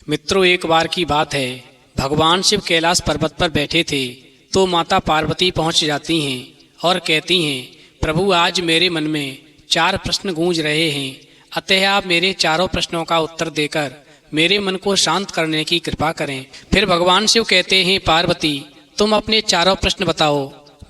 मित्रों, एक बार की बात है, भगवान शिव कैलाश पर्वत पर बैठे थे तो माता पार्वती पहुंच जाती हैं और कहती हैं, प्रभु आज मेरे मन में 4 प्रश्न गूंज रहे हैं, अतः आप मेरे चारों प्रश्नों का उत्तर देकर मेरे मन को शांत करने की कृपा करें। फिर भगवान शिव कहते हैं, पार्वती तुम अपने चारों प्रश्न बताओ,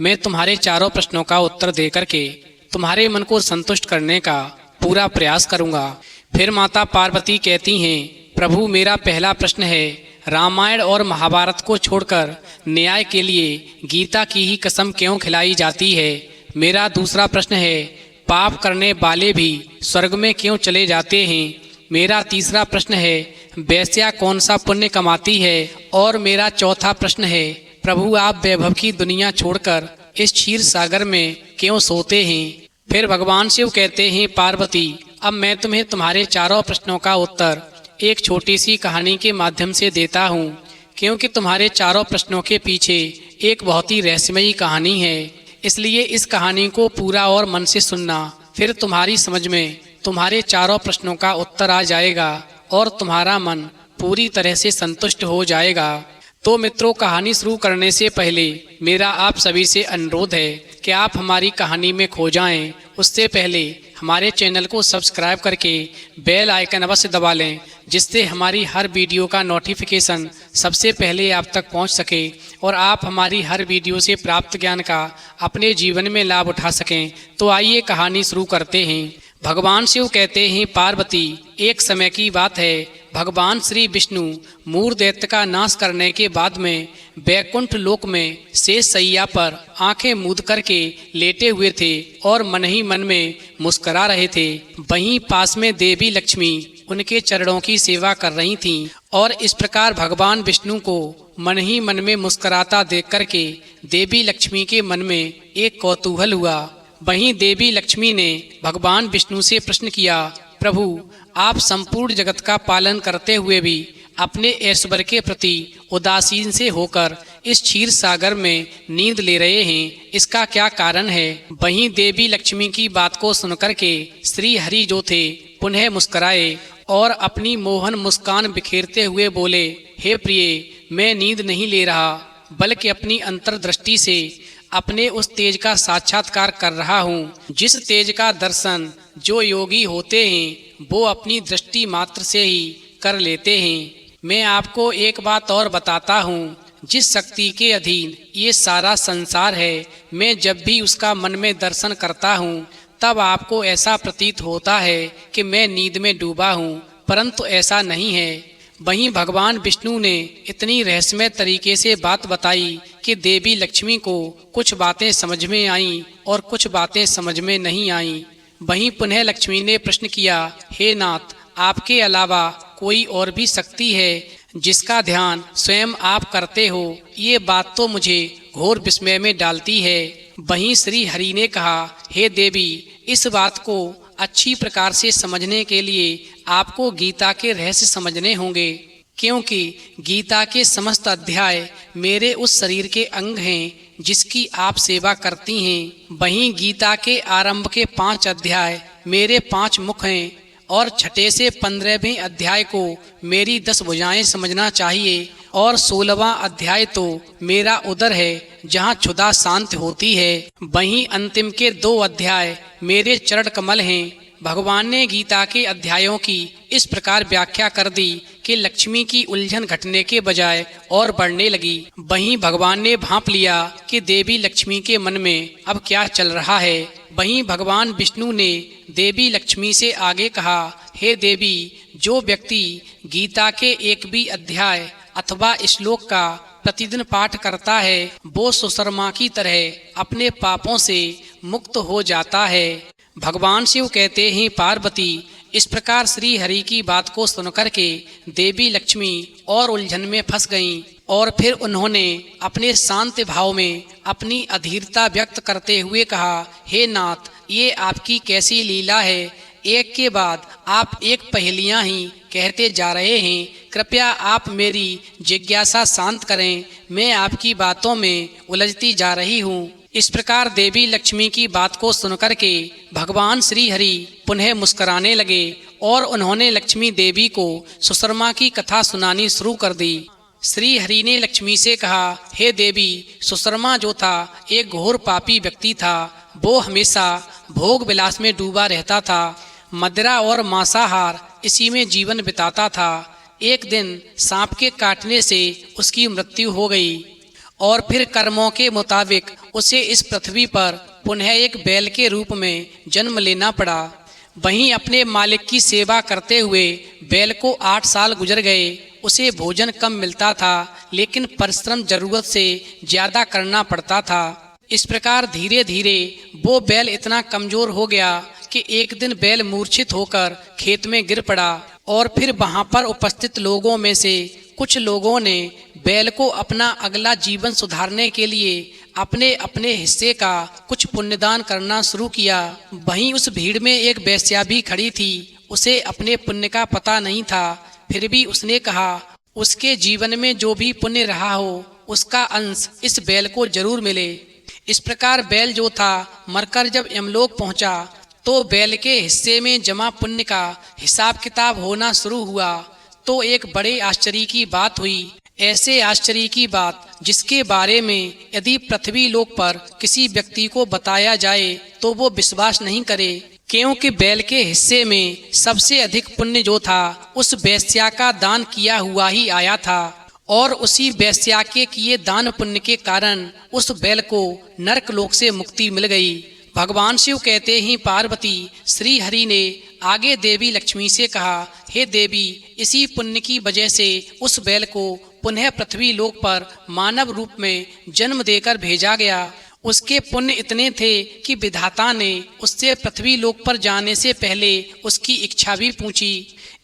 मैं तुम्हारे चारों प्रश्नों का उत्तर दे करके तुम्हारे मन को संतुष्ट करने का पूरा प्रयास करूंगा। फिर माता पार्वती कहती हैं, प्रभु मेरा पहला प्रश्न है, रामायण और महाभारत को छोड़कर न्याय के लिए गीता की ही कसम क्यों खिलाई जाती है। मेरा दूसरा प्रश्न है, पाप करने वाले भी स्वर्ग में क्यों चले जाते हैं। मेरा तीसरा प्रश्न है, वेश्या कौन सा पुण्य कमाती है। और मेरा चौथा प्रश्न है, प्रभु आप वैभव की दुनिया छोड़कर इस क्षीर सागर में क्यों सोते हैं। फिर भगवान शिव कहते हैं, पार्वती अब मैं तुम्हें तुम्हारे चारों प्रश्नों का उत्तर एक छोटी सी कहानी के माध्यम से देता हूँ, क्योंकि तुम्हारे चारों प्रश्नों के पीछे एक बहुत ही रहस्यमयी कहानी है। इसलिए इस कहानी को पूरा और मन से सुनना, फिर तुम्हारी समझ में तुम्हारे चारों प्रश्नों का उत्तर आ जाएगा और तुम्हारा मन पूरी तरह से संतुष्ट हो जाएगा। तो मित्रों, कहानी शुरू करने से पहले मेरा आप सभी से अनुरोध है कि आप हमारी कहानी में खो जाएं। उससे पहले हमारे चैनल को सब्सक्राइब करके बेल आइकन अवश्य दबा लें, जिससे हमारी हर वीडियो का नोटिफिकेशन सबसे पहले आप तक पहुंच सके और आप हमारी हर वीडियो से प्राप्त ज्ञान का अपने जीवन में लाभ उठा सकें। तो आइए कहानी शुरू करते हैं। भगवान शिव कहते हैं, पार्वती एक समय की बात है, भगवान श्री विष्णु मूर दैत्य का नाश करने के बाद में बैकुंठ लोक में शेष सैया पर आंखें मूंद करके लेटे हुए थे और मन ही मन में मुस्करा रहे थे। वहीं पास में देवी लक्ष्मी उनके चरणों की सेवा कर रही थीं और इस प्रकार भगवान विष्णु को मन ही मन में मुस्कराता देख करके देवी लक्ष्मी के मन में एक कौतूहल हुआ। वहीं देवी लक्ष्मी ने भगवान विष्णु से प्रश्न किया, प्रभु आप संपूर्ण जगत का पालन करते हुए भी अपने ऐश्वर्य के प्रति उदासीन से होकर इस क्षीर सागर में नींद ले रहे हैं, इसका क्या कारण है। वहीं देवी लक्ष्मी की बात को सुनकर के श्री हरि जो थे पुनः मुस्कराए और अपनी मोहन मुस्कान बिखेरते हुए बोले, हे प्रिय मैं नींद नहीं ले रहा, बल्कि अपनी अंतर्दृष्टि से अपने उस तेज का साक्षात्कार कर रहा हूँ, जिस तेज का दर्शन जो योगी होते हैं वो अपनी दृष्टि मात्र से ही कर लेते हैं। मैं आपको एक बात और बताता हूँ, जिस शक्ति के अधीन ये सारा संसार है, मैं जब भी उसका मन में दर्शन करता हूँ तब आपको ऐसा प्रतीत होता है कि मैं नींद में डूबा हूँ, परंतु ऐसा नहीं है। वहीं भगवान विष्णु ने इतनी रहस्यमय तरीके से बात बताई कि देवी लक्ष्मी को कुछ बातें समझ में आईं और कुछ बातें समझ में नहीं आईं। वहीं पुनः लक्ष्मी ने प्रश्न किया, हे नाथ आपके अलावा कोई और भी शक्ति है जिसका ध्यान स्वयं आप करते हो। ये बात तो मुझे घोर विस्मय में डालती है। वहीं श्री हरि ने कहा, हे देवी इस बात को अच्छी प्रकार से समझने के लिए आपको गीता के रहस्य समझने होंगे, क्योंकि गीता के समस्त अध्याय मेरे उस शरीर के अंग हैं जिसकी आप सेवा करती हैं। वहीं गीता के आरंभ के 5 अध्याय मेरे 5 मुख हैं और छठे से 15वें अध्याय को मेरी 10 भुजाएं समझना चाहिए और 16वां अध्याय तो मेरा उदर है जहाँ क्षुधा शांत होती है। वहीं अंतिम के 2 अध्याय मेरे चरण कमल हैं। भगवान ने गीता के अध्यायों की इस प्रकार व्याख्या कर दी कि लक्ष्मी की उलझन घटने के बजाय और बढ़ने लगी। वहीं भगवान ने भांप लिया कि देवी लक्ष्मी के मन में अब क्या चल रहा है। वहीं भगवान विष्णु ने देवी लक्ष्मी से आगे कहा, हे देवी जो व्यक्ति गीता के एक भी अध्याय अथवा श्लोक का प्रतिदिन पाठ करता है वो सुशर्मा की तरह अपने पापों से मुक्त हो जाता है। भगवान शिव कहते हैं, पार्वती इस प्रकार श्री हरि की बात को सुनकर के देवी लक्ष्मी और उलझन में फंस गईं और फिर उन्होंने अपने शांत भाव में अपनी अधीरता व्यक्त करते हुए कहा, हे नाथ ये आपकी कैसी लीला है, एक के बाद आप एक पहेलियां ही कहते जा रहे हैं, कृपया आप मेरी जिज्ञासा शांत करें, मैं आपकी बातों में उलझती जा रही हूँ। इस प्रकार देवी लक्ष्मी की बात को सुनकर के भगवान श्री हरि पुनः मुस्कराने लगे और उन्होंने लक्ष्मी देवी को सुशर्मा की कथा सुनानी शुरू कर दी। श्री हरि ने लक्ष्मी से कहा, हे देवी, सुशर्मा जो था एक घोर पापी व्यक्ति था। वो हमेशा भोग विलास में डूबा रहता था, मदिरा और मांसाहार इसी में जीवन बिताता था। एक दिन सांप के काटने से उसकी मृत्यु हो गई और फिर कर्मों के मुताबिक उसे इस पृथ्वी पर पुनः एक बैल के रूप में जन्म लेना पड़ा। वहीं अपने मालिक की सेवा करते हुए बैल को 8 साल गुजर गए। उसे भोजन कम मिलता था, लेकिन परिश्रम जरूरत से ज्यादा करना पड़ता था। इस प्रकार धीरे धीरे वो बैल इतना कमजोर हो गया कि एक दिन बैल मूर्छित होकर खेत में गिर पड़ा और फिर वहां पर उपस्थित लोगों में से कुछ लोगों ने बैल को अपना अगला जीवन सुधारने के लिए अपने अपने हिस्से का कुछ पुण्यदान करना शुरू किया। वहीं उस भीड़ में एक वेश्या भी खड़ी थी। उसे अपने पुण्य का पता नहीं था, फिर भी उसने कहा उसके जीवन में जो भी पुण्य रहा हो उसका अंश इस बैल को जरूर मिले। इस प्रकार बैल जो था मरकर जब यमलोक पहुंचा तो बैल के हिस्से में जमा पुण्य का हिसाब किताब होना शुरू हुआ। तो एक बड़े आश्चर्य की बात हुई, ऐसे आश्चर्य की बात जिसके बारे में यदि पृथ्वी लोक पर किसी व्यक्ति को बताया जाए तो वो विश्वास नहीं करे, क्योंकि बैल के हिस्से में सबसे अधिक पुण्य जो था उस वेश्या का दान किया हुआ ही आया था और उसी वेश्या के किए दान पुण्य के कारण उस बैल को नरक लोक से मुक्ति मिल गई। भगवान शिव कहते ही पार्वती श्री हरि ने आगे देवी लक्ष्मी से कहा, हे देवी, इसी पुण्य की वजह से उस बैल को पुनः पृथ्वी लोक पर मानव रूप में जन्म देकर भेजा गया। उसके पुण्य इतने थे कि विधाता ने उससे पृथ्वी लोक पर जाने से पहले उसकी इच्छा भी पूछी।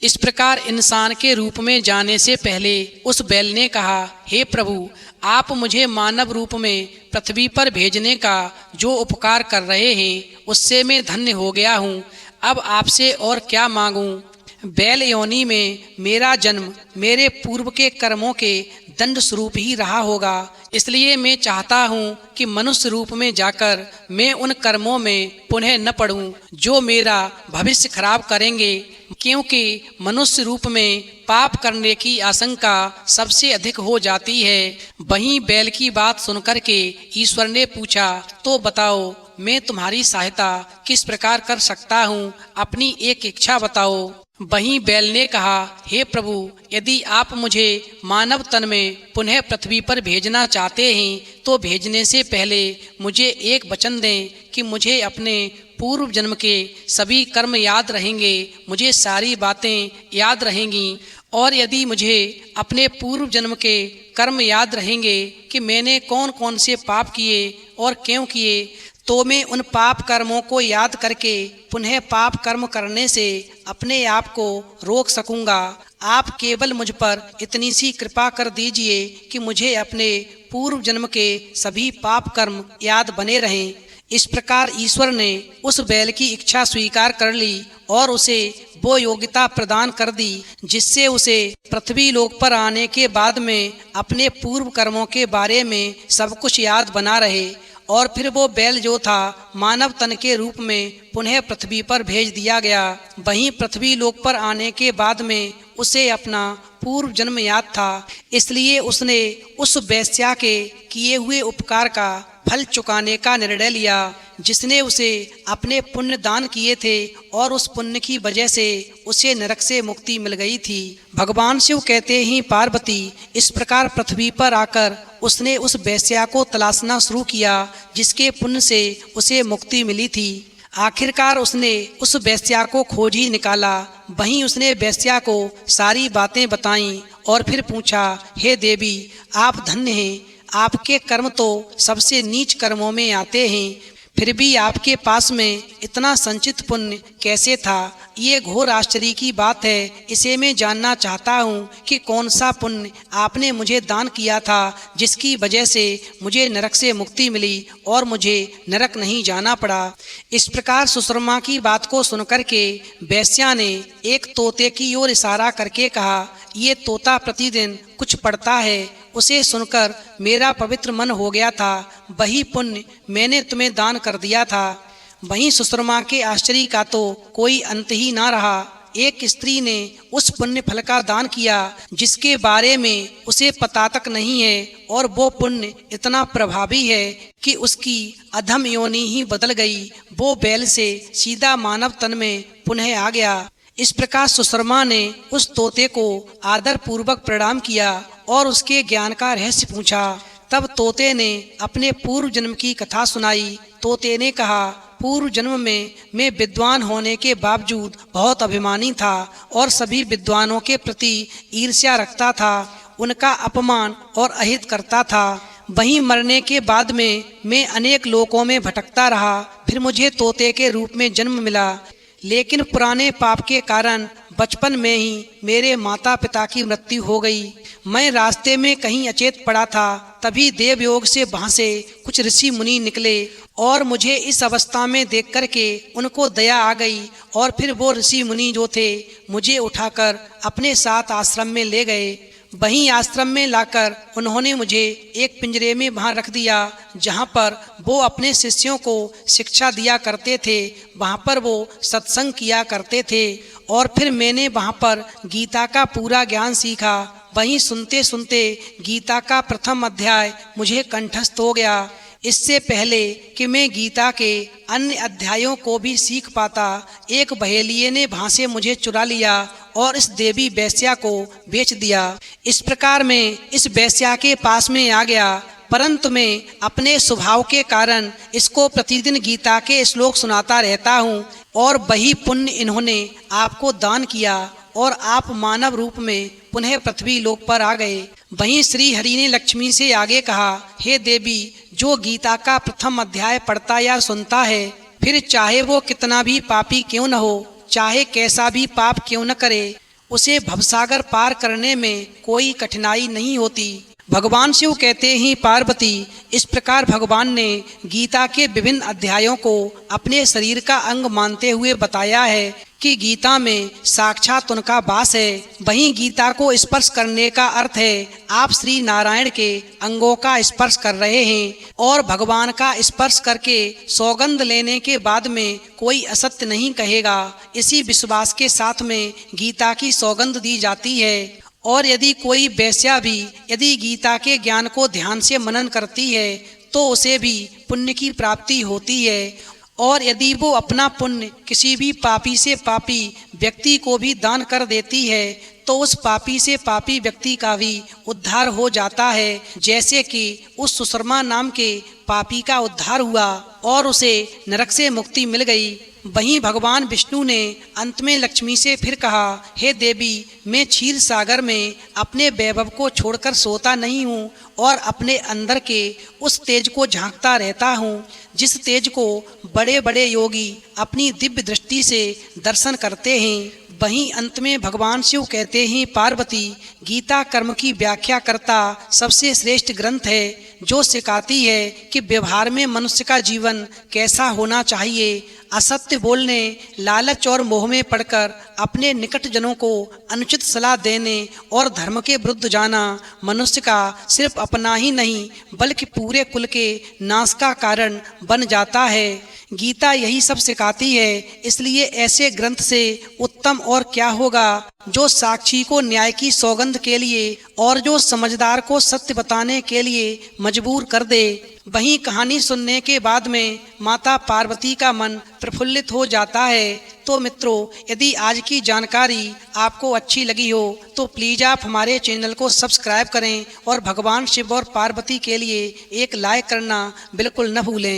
इस प्रकार इंसान के रूप में जाने से पहले उस बैल ने कहा, हे प्रभु, आप मुझे मानव रूप में पृथ्वी पर भेजने का जो उपकार कर रहे हैं उससे मैं धन्य हो गया हूँ। अब आपसे और क्या मांगूं? बैल योनि में मेरा जन्म मेरे पूर्व के कर्मों के दंड स्वरूप ही रहा होगा, इसलिए मैं चाहता हूँ कि मनुष्य रूप में जाकर मैं उन कर्मों में पुनः न पड़ूं जो मेरा भविष्य खराब करेंगे, क्योंकि मनुष्य रूप में पाप करने की आशंका सबसे अधिक हो जाती है। वहीं बैल की बात सुनकर के ईश्वर ने पूछा, तो बताओ मैं तुम्हारी सहायता किस प्रकार कर सकता हूँ? अपनी एक इच्छा बताओ। वहीं बैल ने कहा, हे प्रभु, यदि आप मुझे मानव तन में पुनः पृथ्वी पर भेजना चाहते हैं तो भेजने से पहले मुझे एक वचन दें कि मुझे अपने पूर्व जन्म के सभी कर्म याद रहेंगे, मुझे सारी बातें याद रहेंगी। और यदि मुझे अपने पूर्व जन्म के कर्म याद रहेंगे कि मैंने कौन कौन से पाप किए और क्यों किए, तो मैं उन पाप कर्मों को याद करके पुनः पाप कर्म करने से अपने आप को रोक सकूंगा। आप केवल मुझ पर इतनी सी कृपा कर दीजिए कि मुझे अपने पूर्व जन्म के सभी पाप कर्म याद बने रहें। इस प्रकार ईश्वर ने उस बैल की इच्छा स्वीकार कर ली और उसे वो योग्यता प्रदान कर दी जिससे उसे पृथ्वी लोक पर आने के बाद में अपने पूर्व कर्मों के बारे में सब कुछ याद बना रहे। और फिर वो बैल जो था मानव तन के रूप में पुनः पृथ्वी पर भेज दिया गया। वहीं पृथ्वी लोक पर आने के बाद में उसे अपना पूर्व जन्म याद था, इसलिए उसने उस वेश्या के किए हुए उपकार का फल चुकाने का निर्णय लिया जिसने उसे अपने पुण्य दान किए थे और उस पुण्य की वजह से उसे नरक से मुक्ति मिल गई थी। भगवान शिव कहते ही पार्वती इस प्रकार पृथ्वी पर आकर उसने उस वेश्या को तलाशना शुरू किया जिसके पुण्य से उसे मुक्ति मिली थी। आखिरकार उसने उस वेश्या को खोज ही निकाला। वहीं उसने वेश्या को सारी बातें बताईं और फिर पूछा, हे देवी, आप धन्य हैं, आपके कर्म तो सबसे नीच कर्मों में आते हैं, फिर भी आपके पास में इतना संचित पुण्य कैसे था? ये घोर आश्चर्य की बात है। इसे मैं जानना चाहता हूँ कि कौन सा पुण्य आपने मुझे दान किया था जिसकी वजह से मुझे नरक से मुक्ति मिली और मुझे नरक नहीं जाना पड़ा। इस प्रकार सुशर्मा की बात को सुनकर के वेश्या ने एक तोते की ओर इशारा करके कहा, ये तोता प्रतिदिन कुछ पढ़ता है, उसे सुनकर मेरा पवित्र मन हो गया था, वही पुण्य मैंने तुम्हें दान कर दिया था। वहीं सुशर्मा के आश्चर्य का तो कोई अंत ही ना रहा। एक स्त्री ने उस पुण्य फल का दान किया जिसके बारे में उसे पता तक नहीं है, और वो पुण्य इतना प्रभावी है कि उसकी अधम योनि ही बदल गई। वो बैल से सीधा मानव तन में पुनः आ गया। इस प्रकार सुशर्मा ने उस तोते को आदर पूर्वक प्रणाम किया और उसके ज्ञान का रहस्य पूछा। तब तोते ने अपने पूर्व जन्म की कथा सुनाई। तोते ने कहा, पूर्व जन्म में मैं विद्वान होने के बावजूद बहुत अभिमानी था और सभी विद्वानों के प्रति ईर्ष्या रखता था, उनका अपमान और अहित करता था। वहीं मरने के बाद में मैं अनेक लोकों में भटकता रहा। फिर मुझे तोते के रूप में जन्म मिला, लेकिन पुराने पाप के कारण बचपन में ही मेरे माता पिता की मृत्यु हो गई। मैं रास्ते में कहीं अचेत पड़ा था, तभी देवयोग से वहां से कुछ ऋषि मुनि निकले और मुझे इस अवस्था में देख करके उनको दया आ गई, और फिर वो ऋषि मुनि जो थे मुझे उठाकर अपने साथ आश्रम में ले गए। वहीं आश्रम में लाकर उन्होंने मुझे एक पिंजरे में वहां रख दिया, जहां पर वो अपने शिष्यों को शिक्षा दिया करते थे। वहां पर वो सत्संग किया करते थे और फिर मैंने वहां पर गीता का पूरा ज्ञान सीखा। वहीं सुनते सुनते गीता का प्रथम अध्याय मुझे कंठस्थ हो गया। इससे पहले कि मैं गीता के अन्य अध्यायों को भी सीख पाता, एक बहेलिये ने वहां से मुझे चुरा लिया और इस देवी वेश्या को बेच दिया। इस प्रकार मैं इस वेश्या के पास में आ गया, परंतु मैं अपने स्वभाव के कारण इसको प्रतिदिन गीता के श्लोक सुनाता रहता हूँ, और वही पुण्य इन्होंने आपको दान किया और आप मानव रूप में पुनः पृथ्वी लोक पर आ गए। वहीं श्री हरि ने लक्ष्मी से आगे कहा, हे देवी, जो गीता का प्रथम अध्याय पढ़ता या सुनता है, फिर चाहे वो कितना भी पापी क्यों न हो, चाहे कैसा भी पाप क्यों न करे, उसे भवसागर पार करने में कोई कठिनाई नहीं होती। भगवान शिव कहते ही पार्वती, इस प्रकार भगवान ने गीता के विभिन्न अध्यायों को अपने शरीर का अंग मानते हुए बताया है कि गीता में साक्षात उनका वास है। वहीं गीता को स्पर्श करने का अर्थ है आप श्री नारायण के अंगों का स्पर्श कर रहे हैं, और भगवान का स्पर्श करके सौगंध लेने के बाद में कोई असत्य नहीं कहेगा। इसी विश्वास के साथ में गीता की सौगंध दी जाती है। और यदि कोई वेश्या भी यदि गीता के ज्ञान को ध्यान से मनन करती है तो उसे भी पुण्य की प्राप्ति होती है, और यदि वो अपना पुण्य किसी भी पापी से पापी व्यक्ति को भी दान कर देती है तो उस पापी से पापी व्यक्ति का भी उद्धार हो जाता है, जैसे कि उस सुशर्मा नाम के पापी का उद्धार हुआ और उसे नरक से मुक्ति मिल गई। वहीं भगवान विष्णु ने अंत में लक्ष्मी से फिर कहा, हे देवी, मैं क्षीर सागर में अपने वैभव को छोड़कर सोता नहीं हूँ और अपने अंदर के उस तेज को झांकता रहता हूँ, जिस तेज को बड़े बड़े योगी अपनी दिव्य दृष्टि से दर्शन करते हैं। वहीं अंत में भगवान शिव कहते हैं, पार्वती, गीता कर्म की व्याख्या करता सबसे श्रेष्ठ ग्रंथ है, जो सिखाती है कि व्यवहार में मनुष्य का जीवन कैसा होना चाहिए। असत्य बोलने, लालच और मोह में पड़कर अपने निकट जनों को अनुचित सलाह देने और धर्म के विरुद्ध जाना मनुष्य का सिर्फ अपना ही नहीं बल्कि पूरे कुल के नाश का कारण बन जाता है। गीता यही सब सिखाती है, इसलिए ऐसे ग्रंथ से उत्तम और क्या होगा जो साक्षी को न्याय की सौगंध के लिए और जो समझदार को सत्य बताने के लिए मजबूर कर दे। वहीं कहानी सुनने के बाद में माता पार्वती का मन प्रफुल्लित हो जाता है। तो मित्रों, यदि आज की जानकारी आपको अच्छी लगी हो तो प्लीज़ आप हमारे चैनल को सब्सक्राइब करें और भगवान शिव और पार्वती के लिए एक लाइक करना बिल्कुल न भूलें।